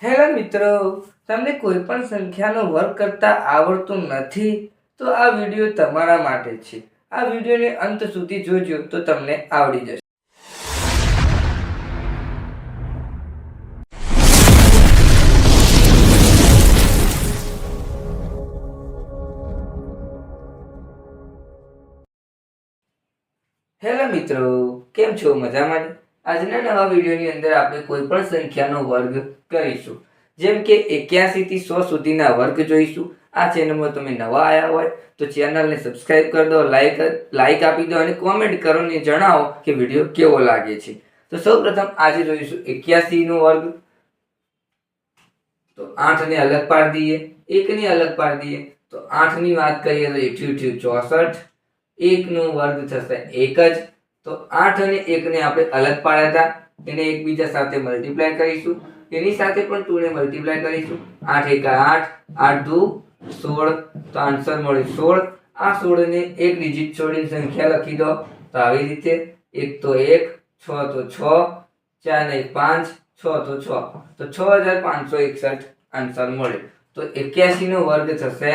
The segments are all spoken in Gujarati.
હેલો મિત્રો, તમને કોઈ પણ સંખ્યાનો વર્ગ કરતા આવડતું નથી તો આ વિડીયો તમારા માટે છે. આ વિડીયોને અંત સુધી જોજો તો તમને આવડી જશે. હેલો મિત્રો, કેમ છો? મજામાં? આજના નવા વિડીયોની અંદર આપણે કોઈ પણ સંખ્યાનો વર્ગ કરીશું. જેમ કે 81 થી 100 સુધીના વર્ગ જોઈશું. આ ચેનલમાં તમે નવા આવ્યા હોય તો ચેનલને સબસ્ક્રાઇબ કરી દો, લાઈક આપી દો અને કોમેન્ટ કરો અને જણાવો કે વિડીયો કેવો લાગે છે. તો સૌપ્રથમ આજે જોઈશું 81 નો વર્ગ. તો 8 ને અલગ પાડી દઈએ, 1 ને અલગ પાડી દઈએ. તો 8 ની વાત કરીએ તો 8 64, 1 નો વર્ગ થશે 1 જ. તો 8 અને 1 ને આપણે અલગ પાડ્યા હતા, એને એકબીજા સાથે મલ્ટીપ્લાય કરીશું. એની સાથે પણ 2 ને મલ્ટીપ્લાય કરીશું. 8 1 8, 8 2 16. તો આન્સર મળે 16. આ 16 ને એક ડિજિટ છોડીને સંખ્યા લખી દો. તો આવી રીતે 1 તો 1, 6 તો 6, 4 ને 5, 6 તો 6. તો 6561 આન્સર મળે. તો 81 નો વર્ગ થશે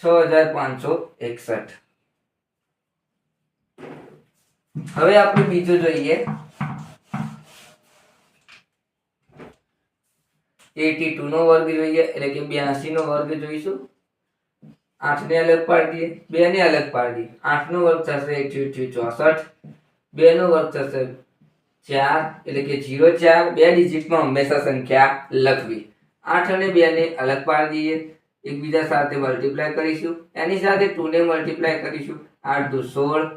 6561. હવે આપણે બીજો જોઈએ. 82 નો વર્ગ જોઈએ, એટલે કે 82 નો વર્ગ જોઈશું. 8 ને અલગ પાડી દઈએ, 2 ને અલગ પાડી દઈએ. 8 નો વર્ગ થશે 64, 2 નો વર્ગ થશે 4, એટલે કે 0 4. બે ડિજિટમાં હંમેશા સંખ્યા લખવી. 8 અને 2 ને અલગ પાડી દઈએ, એકબીજા સાથે મલ્ટીપ્લાય કરીશું. એની સાથે 2 ને મલ્ટીપ્લાય કરીશું. 8 2 16,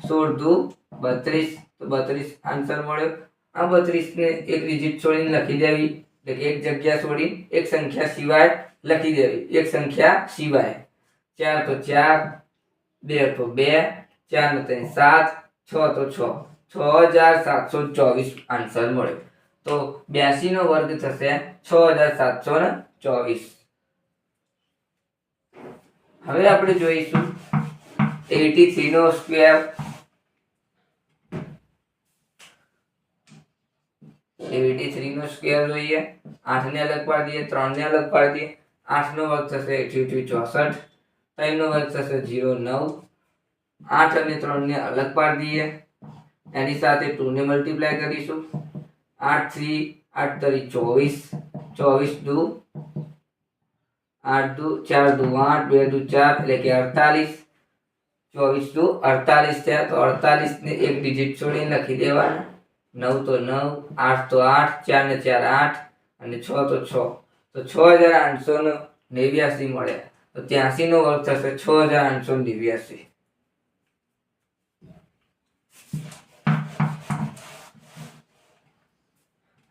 16 2 32. તો 32 આન્સર મળ્યો. આ 32 ને એક ડિજિટ છોડીને લખી દેવી, એટલે કે એક જગ્યા છોડી એક સંખ્યા સિવાય લખી દેવી, એક સંખ્યા સિવાય. 4 તો 4, 2 તો 2, 4 ને 3 7, 6 તો 6. 6724 આન્સર મળ્યો. તો 82 નો વર્ગ થશે 6724. હવે આપણે જોઈશું 83 નો સ્ક્વેર. 83 નો સ્ક્વેર જોઈએ. 8 ને અલગ પાડી દઈએ, 3 ને અલગ પાડી દઈએ. 8 નો વર્ગ થશે 64, 3 નો વર્ગ થશે 09. 8 અને 3 ને અલગ પાડી દઈએ, એની સાથે 2 ને મલ્ટીપ્લાય કરીશું. 8 3 8 3 24, 24 2 8 2 4 2 8, 2 2 4, એટલે કે 48. 24 2 48 થયા. તો 48 ને એક ડિજિટ છોડીને લખી દેવાના. 9 તો 9, 8 તો 8, 4 ને 4 8 અને 6 તો 6. તો 6889 મળ્યા. તો 83 નો વર્ગ થશે 6889.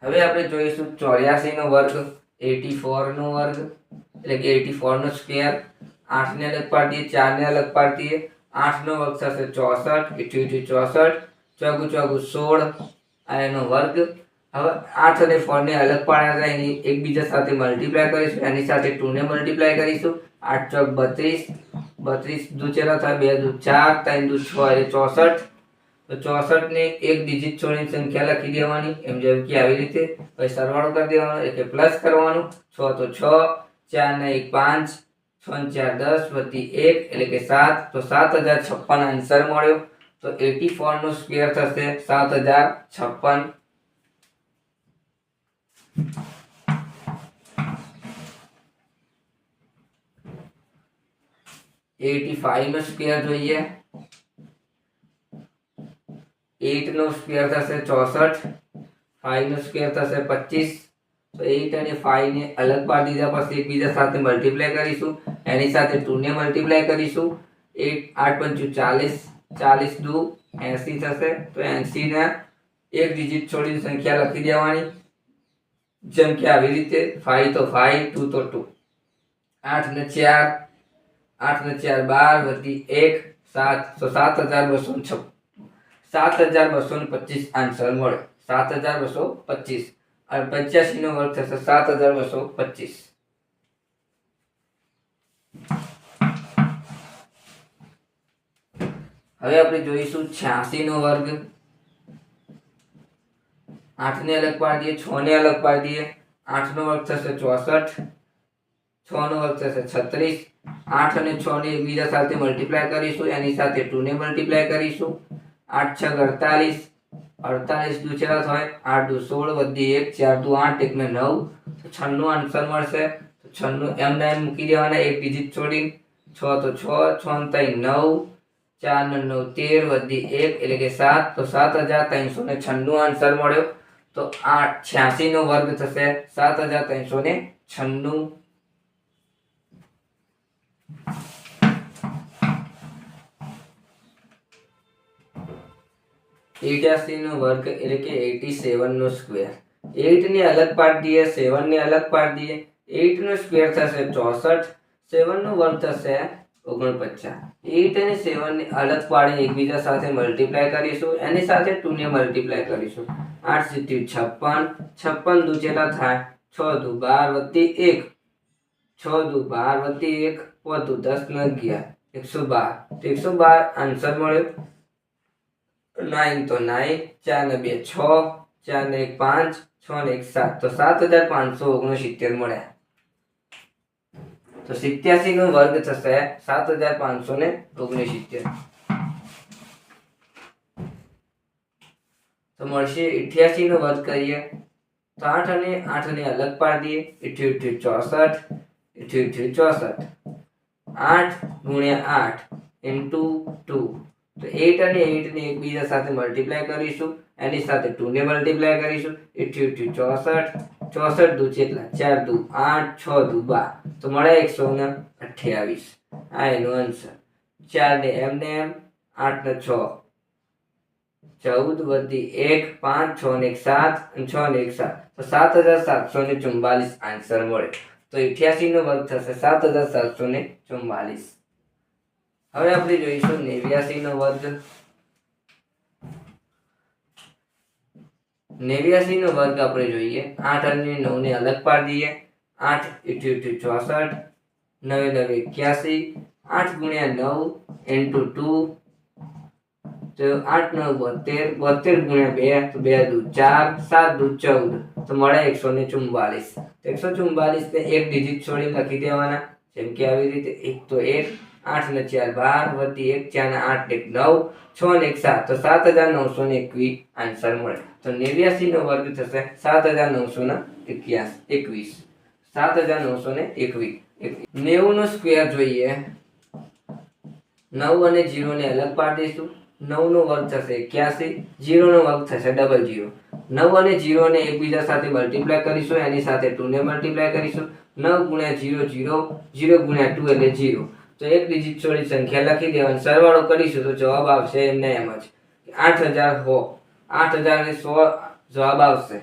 હવે આપણે જોઈશું 84 નો વર્ગ, 84 નો વર્ગ, એટલે કે 84 નો સ્ક્વેર. 8 ને અલગ પાડી દઈએ, 4 ને અલગ પાડી દઈએ. 8 નો વર્ગ થશે 64, 64 ચોગુ ચોગુ 16, આ એનો વર્ગ. હવે 8 અને 4 ને અલગ પાડ્યા હતા, એની એકબીજા સાથે મલ્ટીપ્લાય કરીશું. એની સાથે 2 ને મલ્ટીપ્લાય કરીશું. 8 ચોક 32, 32 દુ ચેલા થાય, 2 દુ 4, 3 દુ 6 એટલે 64. તો 64 ને એક ડિજિટ છોડીને સંખ્યા લખી દેવાની, એમ જેમ કે આવી રીતે. પછી સરવાળો કરી દેવાનો, એટલે પ્લસ કરવાનું. 6 તો 6, 4 ને 1 5, 6 ને 4 10 વધી 1, એટલે કે 7. તો 7056 આન્સર મળ્યો. તો 84 નો સ્ક્વેર થશે 7056. $85 નો સ્ક્વેર જોઈએ. 8 નો સ્ક્વેર થશે 64, 5 નો સ્ક્વેર થશે 25. તો 8 અને 5 ને અલગ પાડી દીધા પછી એકબીજા સાથે મલ્ટીપ્લાય કરીશું. એની સાથે 2 ને મલ્ટીપ્લાય કરીશું. 8 8 40, 40 દુ 80 થશે. તો 80 ને એક ડિજિટ છોડીને સંખ્યા લખી દેવાની, જેમ કે આવી રીતે. 5 તો 5, 2 તો 2. 8 ને 4, 8 ને 4 12 વધી 1 7. તો 7226, 7225 આન્સર મળે. 7225 અને 85 નો વર્ગ થશે 7225. હવે આપણે જોઈશું 86 નો વર્ગ. 8 ને અલગ પાડી દઈએ, 6 ને અલગ પાડી દઈએ. 8 નો વર્ગ થશે 64, 6 નો વર્ગ થશે 36, 8 અને 6 ને એકબીજા સાથે મલ્ટીપ્લાય કરીશું, એની સાથે 2 ને મલ્ટીપ્લાય કરીશું, 8 6 48, 48 દુ કેટલા થાય, 8 દુ 16 વધી 1, 4 દુ 8, 1 ને 9, તો 96 આન્સર મળશે. તો 96 એમને એમ મૂકી દેવાના, એક ડિજિટ છોડીને. 6 તો 6, 6 ને 3 9, 4 ને 9 13 વધી 1 એટલે કે 7, તો 7396 આન્સર મળ્યો. તો આ 86 નો વર્ગ થશે 7396. 87 નો વર્ગ એટલે કે 87 નો સ્ક્વેર. 8 ને અલગ પાડી દઈએ, 7 ને અલગ પાડી દઈએ. 8 નો સ્ક્વેર થશે 64, 7 નો વર્ગ થશે 49. 8 અને 7 ને અલગ પાડીને એકબીજા સાથે મલ્ટીપ્લાય કરીશું, એની સાથે 2 ને મલ્ટીપ્લાય કરીશું. 8 સીધી 56, 56 દુ કેટલા થાય, 6 દુ 12 વધી 1, 6 દુ 12 વધી 1, 5 દુ 10 ને 11, 112. તો 112 આન્સર મળ્યો. 9 તો 9, 4 ને 2 6, 4 ને 1 5, 6 ને 1 7, તો 7569 મળ્યા. તો 87 નો વર્ગ થશે 7569. તો મળશે 88 નો વર્ગ કરીએ તો 8 અને 8 ને અલગ પાડી દઈએ, 88 64, 64 8 ગુણ્યા 8 ઇન્ટુ 2, તો 8 અને 8 ને એકબીજા સાથે મલ્ટીપ્લાય કરીશું, એની સાથે 2 ને મલ્ટીપ્લાય કરીશું. 88 64, 64 દુ કેટલા, 4 દુ 8, 6 દુ 12, તો મળે 128. આ એનો આન્સર. 4 ને એમને એમ, 8 ને 6 14 વધી 1 5, 6 ને 1 7, અને 6 ને 1 7, તો 7744 આન્સર મળે. તો 88 નો વર્ગ થશે 7744. હવે આપણે જોઈશું 89 નો વર્ગ. 89 નો વર્ગ આપણે જોઈએ. 8 અને 9 ને અલગ પાડી દઈએ. 8 64, 9 9 81, 8 ગુણ્યા 9 ઇન્ટુ 2, તો 8 9 72, 72 ગુણ્યા 2, તો 2 દુ 4, 7 દુ 14, તો મળે 144. 144 ને એક ડિજિટ છોડી લખી દેવાના, જેમ કે આવી રીતે. 1 તો 1, 8 ને 4 12 વધી 1, 4 ને 8 1 9, 6 ને 1 7, તો 7921 આન્સર મળે. તો 89 નો વર્ગ થશે 7921. 7921. 90 નો સ્ક્વેર જોઈએ. 9 અને 0 ને અલગ પાડી દઈશું. 9 નો વર્ગ થશે 81, 0 નો વર્ગ થશે 00. 9 અને 0 ને એકબીજા સાથે મલ્ટીપ્લાય કરીશું, એની સાથે 2 ને મલ્ટીપ્લાય કરીશું. 9 ગુણ્યા 0 0, 0 ગુણ્યા 2 એટલે 0, તો એક ડિજિટ છોડી સંખ્યા લખી દેવાની, સરવાળો કરીશું તો જવાબ આવશે એમને એમ જ 8000 8000 જવાબ આવશે.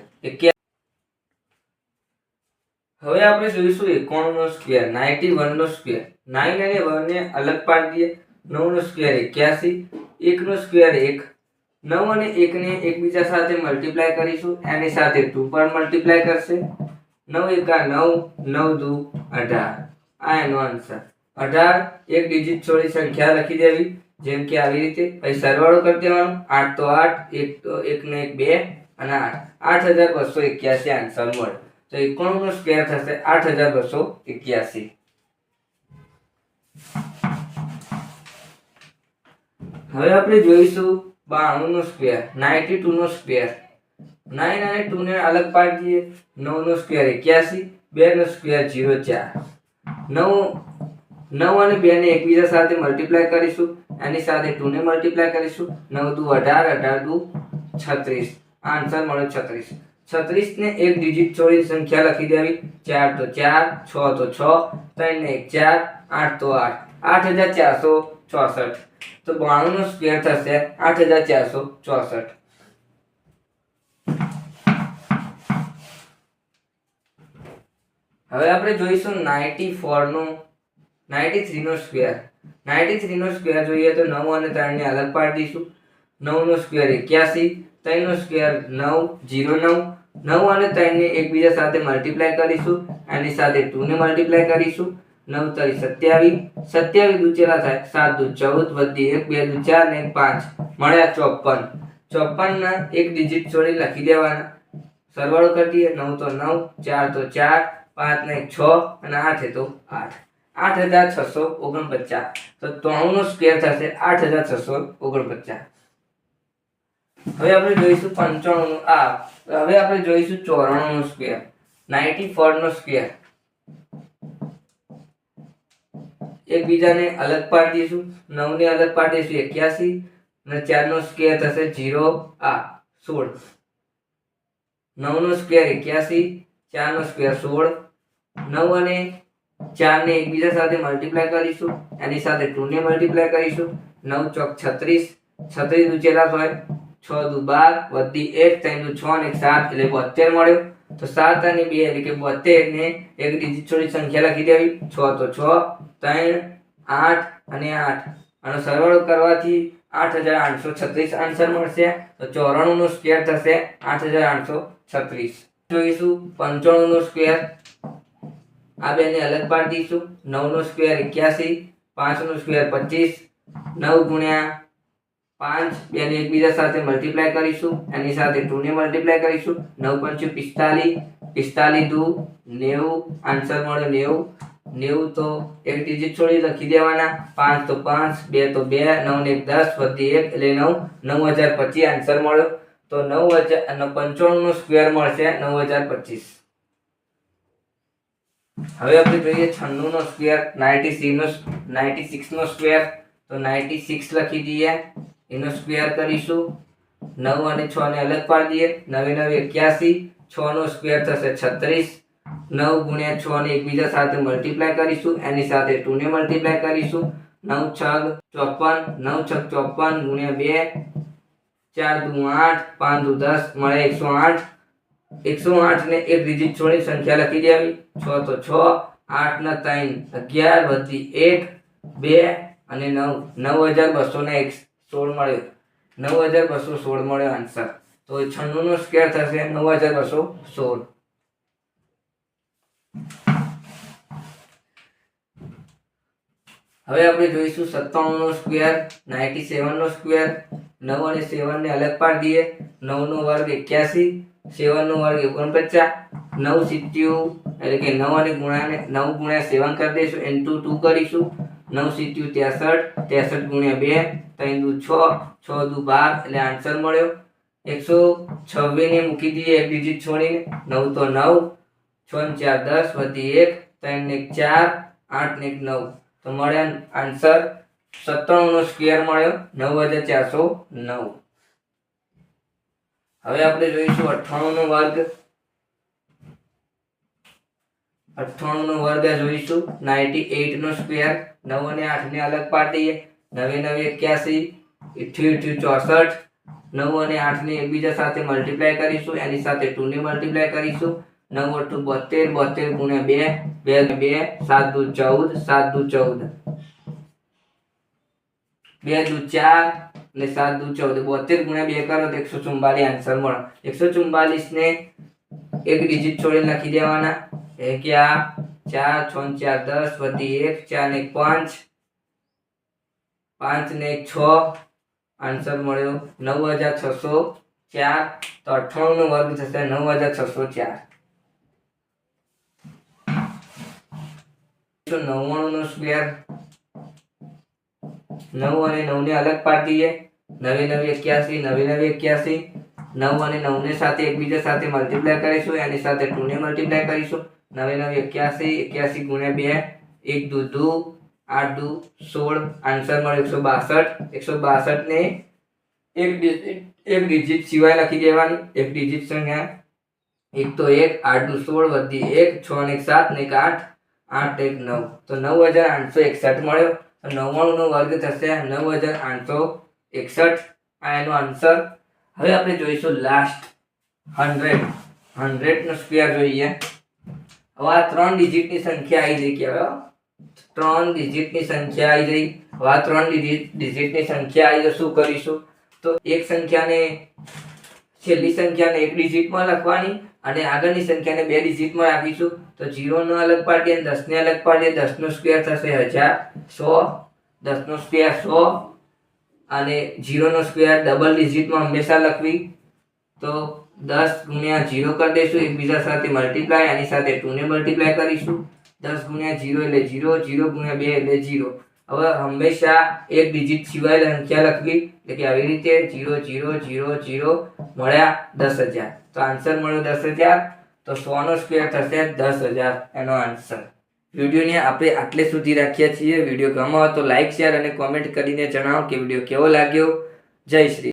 હવે આપણે જોઈશું 91 નો સ્ક્વેર. 91 નો સ્ક્વેર. 9 અને 1 ને અલગ પાડી દઈએ. 9 નો સ્ક્વેર 81, 1 નો સ્ક્વેર 1, 9 અને 1 ને એકબીજા સાથે મલ્ટીપ્લાય કરીશું, એની સાથે 2 પર મલ્ટીપ્લાય કરશે. 9 1 9, 9 દુ 18. આ એનો આન્સર. 18 એક ડિજિટ છોડી સંખ્યા લખી દેવી, જેમ કે આવી રીતે. પછી સરવાળો કરી દેવાનો. 8 તો 8, 1 તો 1 ને 1 2 અને 8, 8281 આન્સર મળે. તો 91 નો સ્ક્વેર થશે 8281. હવે આપણે જોઈશું 92 નો સ્ક્વેર. 92 નો સ્ક્વેર. 9 અને 2 ને અલગ પાડી દઈએ. 9 નો સ્ક્વેર 81, 2 નો સ્ક્વેર 04. 9 અને 2 ને એકબીજા સાથે મલ્ટીપ્લાય કરીશું, એની સાથે 2 ને મલ્ટીપ્લાય કરીશું. 9 દુ 18, 18 દુ 36. આન્સર મળે 36. 36 ને એક ડિજિટ છોડી સંખ્યા લખી દેવી. 4 તો 4, 6 તો 6, 3 ને 1 4, 8 તો 8, 8464. તો 92 નો સ્ક્વેર થશે 8464. હવે આપણે જોઈશું 93 નો સ્ક્વેર. 93 નો સ્ક્વેર જોઈએ તો 9 અને 3 ને અલગ પાડી દઈશું. 9 નો સ્ક્વેર 81, 3 નો સ્ક્વેર 9 09, 9 અને 3 ને એકબીજા સાથે મલ્ટીપ્લાય કરીશું, એની સાથે 2 ને મલ્ટીપ્લાય કરીશું. 9 3 27, 27 દુ કેટલા થાય, 7 દુ 14 વધી 1 2 દુ 4 ને 5, મળ્યા 54. 54 ના એક ડિજિટ છોડી લખી દેવાના, સરવાળો કરી દઈએ, 9 તો 9, 4 તો 4, 5 ને 6 અને 8 તો 8, 8649. તો 93 નો સ્ક્વેર થશે 8649. હવે આપણે જોઈશું 95 નું હવે આપણે જોઈશું 94 નો સ્ક્વેર, 94 નો સ્ક્વેર. એકબીજાને અલગ પાડી દઈશું, 9 ને અલગ પાડી દઈશું 81 અને 4 નો સ્ક્વેર થશે 16. 9 નો સ્ક્વેર 81, 4 નો સ્ક્વેર 16. 9 અને 4 ને એકબીજા સાથે મલ્ટીપ્લાય કરીશું, એની સાથે 2 ને મલ્ટીપ્લાય કરીશું. 9 ચોક 36, 36 દુ કેટલા થાય? 6 દુ 12, વધી 1, 3 દુ 6 અને 7 એટલે 72 મળ્યો. તો 7 અને 2 એટલે કે 72 ને એક ડિજિટ છોડી સંખ્યા લખી દેવી. 6 તો 6, 3, 8 અને 8. આનો સરવાળો કરવાથી 8836 આન્સર મળશે. તો 94 નો સ્ક્વેર થશે 8836. જોઈશું 95 નો સ્ક્વેર. આ બેને અલગ પાડી દઈશું. 9 નો સ્ક્વેર 81, 5 નો સ્ક્વેર 25, 9 ગુણ્યા 5 બેને એકબીજા સાથે મલ્ટીપ્લાય કરીશું, એની સાથે 2 ને મલ્ટીપ્લાય કરીશું. 9 પંચું 45, 45 દુ 90, આન્સર મળ્યો 90. 90 તો એક ડિજિટ છોડી લખી દેવાના. 5 તો 5, 2 તો 2, 9 ને 1 10, વધી 1 એટલે 9, 9025 આન્સર મળ્યો. તો 95 નો સ્ક્વેર મળશે 9025. હવે આપણે જોઈએ 96 નો સ્ક્વેર, 96 નો સ્ક્વેર. તો 96 લખી દઈએ, એનો સ્ક્વેર કરીશું. 9 અને 6 ને અલગ પાડી દઈએ. 9 9 81, 6 નો સ્ક્વેર થશે 36. 9 ગુણ્યા 6 ને એકબીજા સાથે મલ્ટીપ્લાય કરીશું, એની સાથે 2 ને મલ્ટીપ્લાય કરીશું. 9 6 54, 9 6 54 ગુણ્યા 2, 4 દુ 8, 5 દુ 10 મળે 108. 108 ને એક ડિજિટ છોડી સંખ્યા લખી દેવી. 6 તો 6, 8 ને 3 11, વધી 1, 2 અને 9, 9216 મળ્યો. 9216 મળ્યો આન્સર. તો 96 નો સ્ક્વેર થશે 9216. હવે આપણે જોઈશું 97 નો સ્ક્વેર, 97 નો સ્ક્વેર. 9 અને 7 ને અલગ પાડી દઈએ. 9 નો વર્ગ 81, 7 નો વર્ગ 49. 9 સીટ્યું એટલે કે 9 અને 9 ગુણ્યા 7 કરી દઈશું, ઇન્ટુ 2 કરીશું. 9 સીટ્યું 63, 63 ગુણ્યા 2, 3 દુ 6, 6 દુ 12 એટલે આન્સર મળ્યો 126 ને મૂકી દઈએ એક ડિજિટ છોડીને. 9 તો 9, 6 ને 4 10, વધી 1, 3 ને 4, 8 ને 9. તો મળ્યા આન્સર 97 નો સ્ક્વેર મળ્યો 9409. હવે આપણે જોઈશું 98 નો વર્ગ. 98 નો વર્ગ જોઈશું. 98 નો સ્ક્વેર. 9 અને 8 ને અલગ પાડી દઈએ. 9 9 81, 88 64. 9 અને 8 ને એકબીજા સાથે મલ્ટીપ્લાય કરીશું, એની સાથે 2 ને મલ્ટીપ્લાય કરીશું. 9 8 72, 72 ગુણ્યા 2, 2 7 દુ 14, 7 દુ 14, 2 દુ 4 ને 7 દુ 14, 72 ગુણ્યા 2 કરો તો 144 આન્સર મળે. 144 ને એક ડિજિટ છોડીને લખી દેવાના. 4 6 4 10, વધી 1, 4 ને 5, 5 ને 6, આન્સર મળ્યો 9604. તો 98 નો વર્ગ થશે 9604. 99 નો સ્ક્વેર. 9 અને 9 ને અલગ પાડી દઈએ. 9 9 81, 9 9 81. 9 અને 9 ને સાથે એકબીજા સાથે મલ્ટીપ્લાય કરીશું, એની સાથે 2 ને મલ્ટીપ્લાય કરીશું. 9 9 81, 81 ગુણ્યા 2, 1 દુ 2, 8 દુ 16, આન્સર મળ્યો 162. 162 ને એક ડિજિટ સિવાય લખી દેવાની. એક ડિજિટ સંખ્યા 1 તો 1, 8 દુ 16, વધી 1, 6 ને 7 ને 8, 8 1 9. તો 9861 મળ્યો. 99 નો વર્ગ થશે 9861. આ એનો આન્સર. હવે આપણે જોઈશું લાસ્ટ 100. 100 નો સ્ક્વેર જોઈએ. હવે આ 3 ડિજિટ ની સંખ્યા આવી ગઈ. કે 3 ડિજિટ ની સંખ્યા આવી ગઈ. હવે આ 3 ડિજિટ ની સંખ્યા આવી તો શું કરીશું? તો એક સંખ્યાને છેલ્લી સંખ્યાને એક ડિજિટમાં લખવાની અને આગળની સંખ્યાને 2 ડિજિટમાં રાખીશું. તો 0 નો અલગ પાડીએ, 10 ને અલગ પાડીએ. 10 નો સ્ક્વેર થશે 1000, 100. 10 નો સ્ક્વેર 100 અને 0 નો સ્ક્વેર ડબલ ડિજિટમાં હંમેશા લખવી. તો 10 ગુણ્યા 0 કરી દઈશું, એકબીજા સાથે મલ્ટીપ્લાય, આની સાથે 2 ને મલ્ટીપ્લાય કરીશું. 10 ગુણ્યા 0 એટલે 0, 0 ગુણ્યા 2 એટલે 0. હવે હંમેશા એક ડિજિટ સિવાય સંખ્યા લખવી, એટલે કે આવી રીતે 0 0 0 0 મળ્યા 10,000. તો આન્સર મળ્યો 10,000. તો 100 નો સ્ક્વેર થશે 10,000 એનો આન્સર. વિડીયોને આપણે આટલે સુધી રાખ્યા છીએ. વિડીયો ગમ્યો હોય તો લાઈક, શેર અને કોમેન્ટ કરીને જણાવો કે વિડીયો કેવો લાગ્યો. જય શ્રી